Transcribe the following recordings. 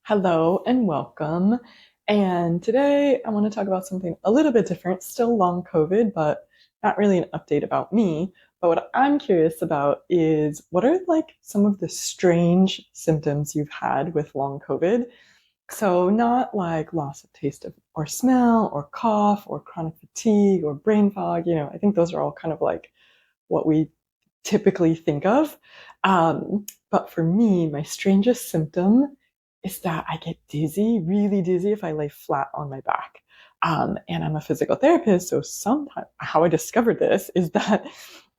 Hello and welcome. And today I want to talk about something a little bit different, still long COVID, but not really an update about me. But what I'm curious about is what are like some of the strange symptoms you've had with long COVID? So not like loss of taste of, or smell or cough or chronic fatigue or brain fog. I think those are all kind of like what we typically think of. But for me, my strangest symptom is that I get dizzy, really dizzy, if I lay flat on my back. And I'm a physical therapist, so sometimes how I discovered this is that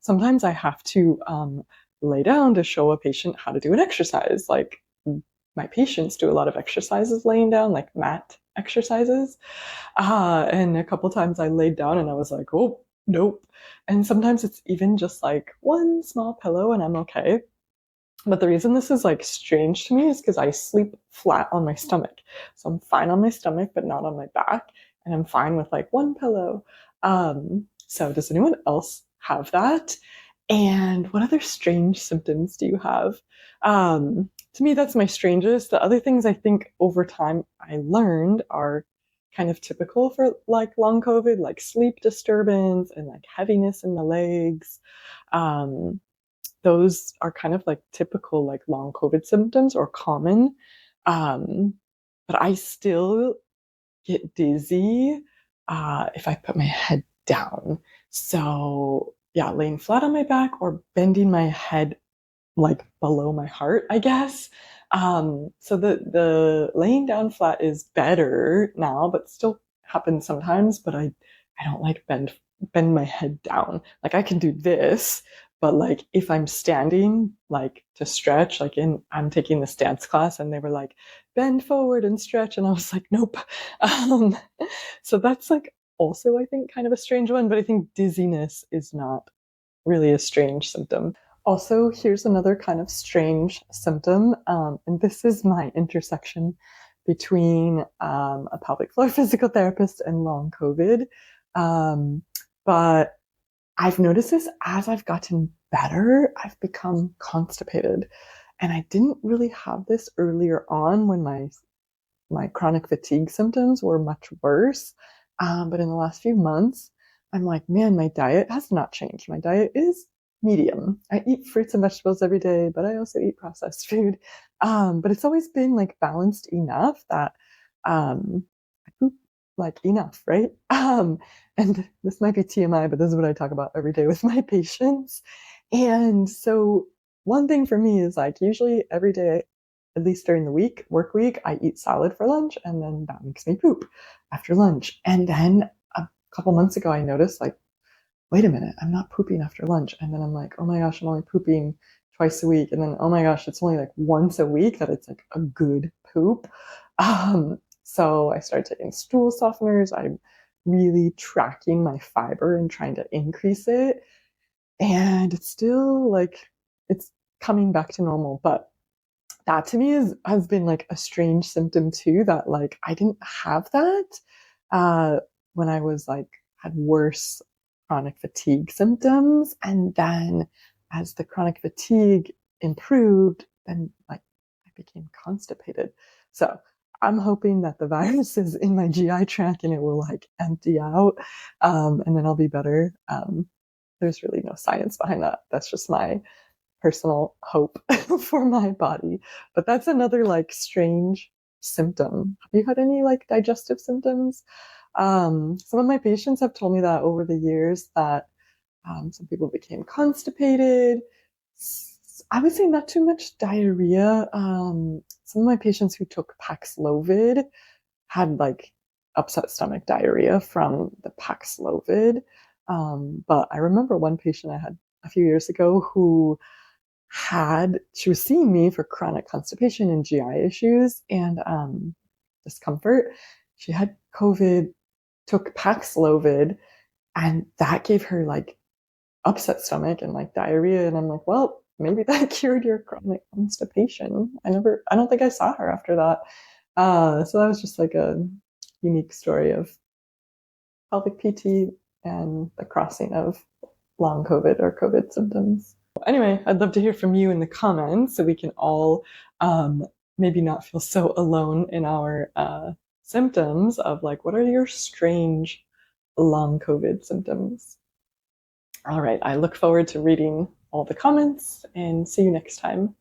sometimes I have to lay down to show a patient how to do an exercise. Like my patients do a lot of exercises laying down, like mat exercises. And a couple times I laid down and I was like, oh, nope. And sometimes it's even just like one small pillow and I'm okay. But the reason this is like strange to me is because I sleep flat on my stomach. So I'm fine on my stomach, but not on my back. And I'm fine with like one pillow. So does anyone else have that? And what other strange symptoms do you have? To me, that's my strangest. The other things I think over time I learned are kind of typical for like long COVID, like sleep disturbance and like heaviness in the legs. Um, those are kind of like typical like long COVID symptoms or common. Um, but I still get dizzy if I put my head down. So yeah, laying flat on my back or bending my head like below my heart, I guess. So the laying down flat is better now, but still happens sometimes. But I don't like bend my head down. Like I can do this, but like if I'm standing, like to stretch, like I'm taking the stance class, and they were like bend forward and stretch, and I was like nope. Um, so that's like also I think kind of a strange one, but I think dizziness is not really a strange symptom. Also, here's another kind of strange symptom, and this is my intersection between a pelvic floor physical therapist and long COVID. Um, but I've noticed this as I've gotten better, I've become constipated. And I didn't really have this earlier on when my chronic fatigue symptoms were much worse. But in the last few months, I'm like, man, my diet has not changed. My diet is medium. I eat fruits and vegetables every day, but I also eat processed food. But it's always been like balanced enough that I poop like enough, right? And this might be TMI, but this is what I talk about every day with my patients. And so one thing for me is like usually every day, at least during the work week, I eat salad for lunch and then that makes me poop after lunch. And then a couple months ago, I noticed like, wait a minute, I'm not pooping after lunch. And then I'm like, oh my gosh, I'm only pooping twice a week. And then, oh my gosh, it's only like once a week that it's like a good poop. So I started taking stool softeners. I'm really tracking my fiber and trying to increase it. And it's still like, it's coming back to normal, but that to me has been like a strange symptom too, that like I didn't have that uh when I was like had worse chronic fatigue symptoms, and then as the chronic fatigue improved, then like I became constipated. So I'm hoping that the virus is in my GI tract and it will like empty out, and then I'll be better. There's really no science behind that. That's just my personal hope for my body. But that's another like strange symptom. Have you had any like digestive symptoms? Some of my patients have told me that over the years that some people became constipated. I would say not too much diarrhea. Some of my patients who took Paxlovid had like upset stomach diarrhea from the Paxlovid. But I remember one patient I had a few years ago who she was seeing me for chronic constipation and GI issues and discomfort. She had COVID, took Paxlovid, and that gave her like upset stomach and like diarrhea. And I'm like, well, maybe that cured your chronic constipation. I don't think I saw her after that. So that was just like a unique story of pelvic PT and the crossing of long COVID or COVID symptoms. Anyway, I'd love to hear from you in the comments so we can all maybe not feel so alone in our symptoms of like, what are your strange long COVID symptoms? All right, I look forward to reading all the comments and see you next time.